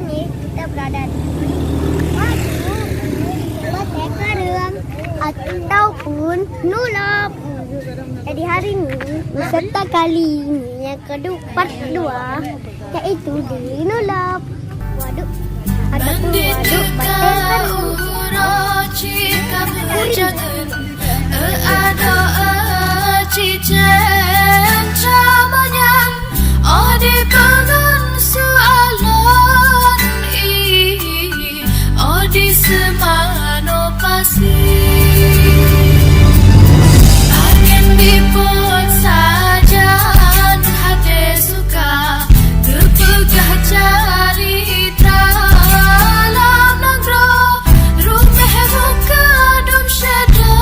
ini kita berada di Batu, Batek Karang ataupun Nulap. Jadi hari ini wisata kali ini yang part 2 yaitu di Nulap. Waduk ataupun waduk Batek Semano pasir angin dipun sajan hati suka terpegah carita alam negro rumah muka dum syeda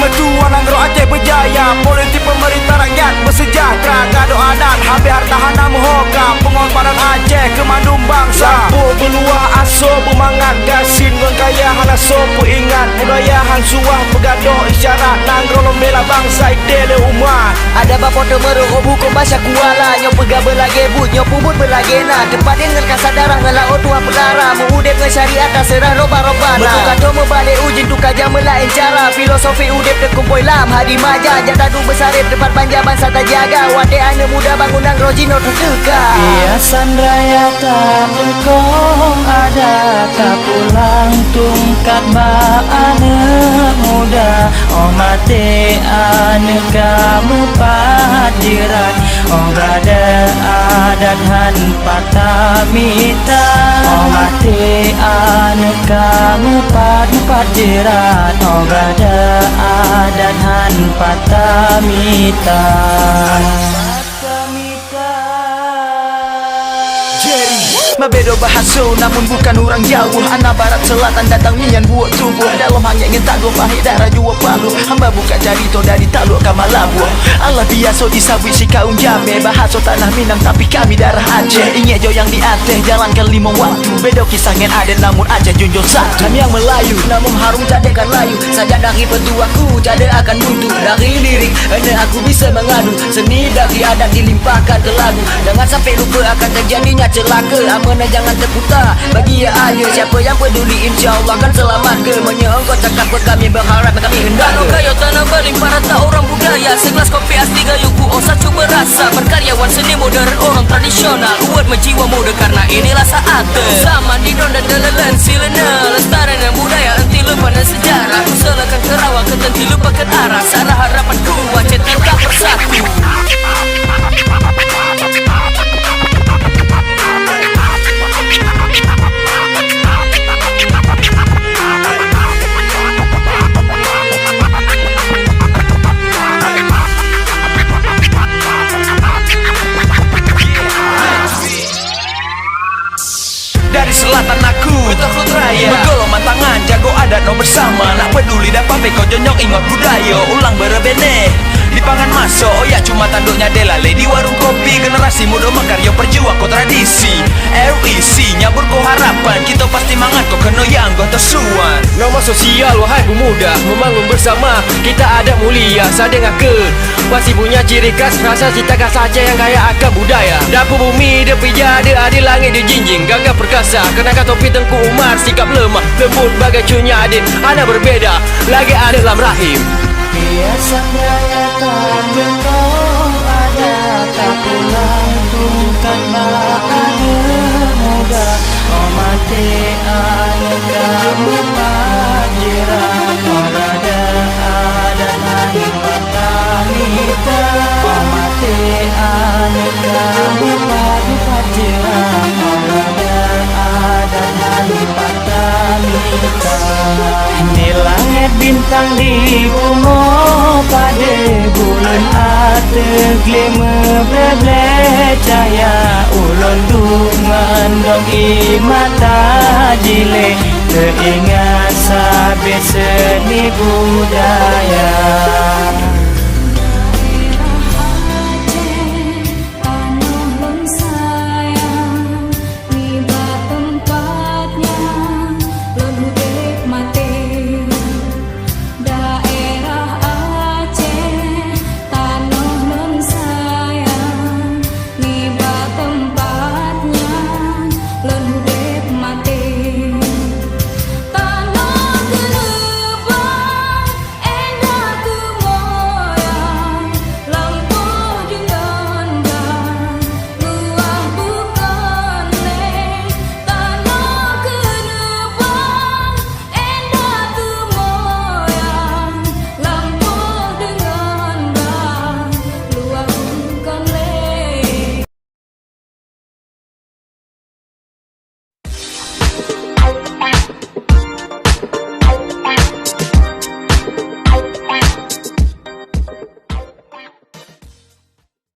Ketua Nanggro Aceh berjaya, politik pemerintah rakyat bersejahtera. Gaduh adat, habis harta hana muhoka, pengorbanan Aceh ke mandung bangsa. Lampu beluah aso bermangat, gasin kaya halaso ingat. Budaya hansuah pegadoh isyarat, Nanggro lombela bangsa idele umat. Ada bapoto meruh buku bahasa kuala, nyop pega belage but, nyop pubut belage na. Tempat yang ngerkasa darah ngelaut tuah pelara, mengudep ngesyariat serah roba-roba. Betul kado membalik ujin tu kajang melain cara. Filosofi udep terkumpul lam hadi maja. Jadadu besarip tempat panja bangsa tak jaga. Wade ane muda bangunan rojino terteka. Hiasan raya tak engkong ada, tak pulang tungkat ba anak muda. Oh mate ane kamu padiran, oh gada adat han patamita. Oh mate ane kamu padiran, oh gada adat han patamita. Mabedo bahaso namun bukan orang jauh. Anak barat selatan datang nian buat tubuh. Dalam hanya ingin tago pahit darah jua palu. Hamba buka jarito dari taluk ke Malabu. Allah biasa disabui si kaum jame. Bahaso tanah Minang tapi kami darah Aceh. Ingat jo yang di Aceh jalankan 5 waktu. Bedo kisah ngen ada namun Aceh junjung satu. Kami yang Melayu namun harum cadekan layu. Saja dari petuaku cade akan buntu. Dari lirik ene aku bisa mengadu. Seni dari adat dilimpahkan ke lagu. Jangan sampai lupa akan terjadinya celaka. Mana jangan terputar bagi ya ayo. Siapa yang peduli insyaAllah kan selamat ke. Menyeongkau cakap ke kami berharap kami hendak ke. Kayo tanah baling para tak orang budaya. Segelas kopi asli gayuku osa cuba rasa. Berkaryawan seni modern orang tradisional. Uat menjiwa muda karena inilah saatnya. Zaman di don dan dalelan silena. Lestarian dan budaya enti lupakan sejarah. Kuselakan Kerawang ketenti lupakan arah. Sana harapanku Aceh tetap bersatu. Dari selatan aku Betul raya Bergolongan tangan jago adat no bersama. Nak peduli dapat peko jonyok ingat budaya. Ulang berebene di pangan maso. Oh ya cuma tanduknya delale di warung kopi. Generasi muda makaryo perjuang ko tradisi. REC nyabur ko harapan. Kita pasti mangat ko keno yang go tersuan. Norma sosial wahai pemuda, membangun bersama. Kita ada mulia sadengakeun. Masih punya ciri khas rasa cita khas Aceh yang kaya akan budaya. Dapur bumi dia pijak dia adil langit dia jinjing. Gagah perkasa kenakan topi Tengku Umar. Sikap lemah lembut bagai cunya adit. Ana berbeda lagi ada dalam rahim. Hiasan raya tak engkong ada, tak pulang tungkat ba anak muda. Oh mate ane kamu padiran, oh gada adat han patamita. Oh mate ane kamu padiran, oh gada adat han patamita. Di langit bintang di bungo pada bulan ategle meble cahaya. Ulon dungan dong i mata jile, teringat sabe seni budaya.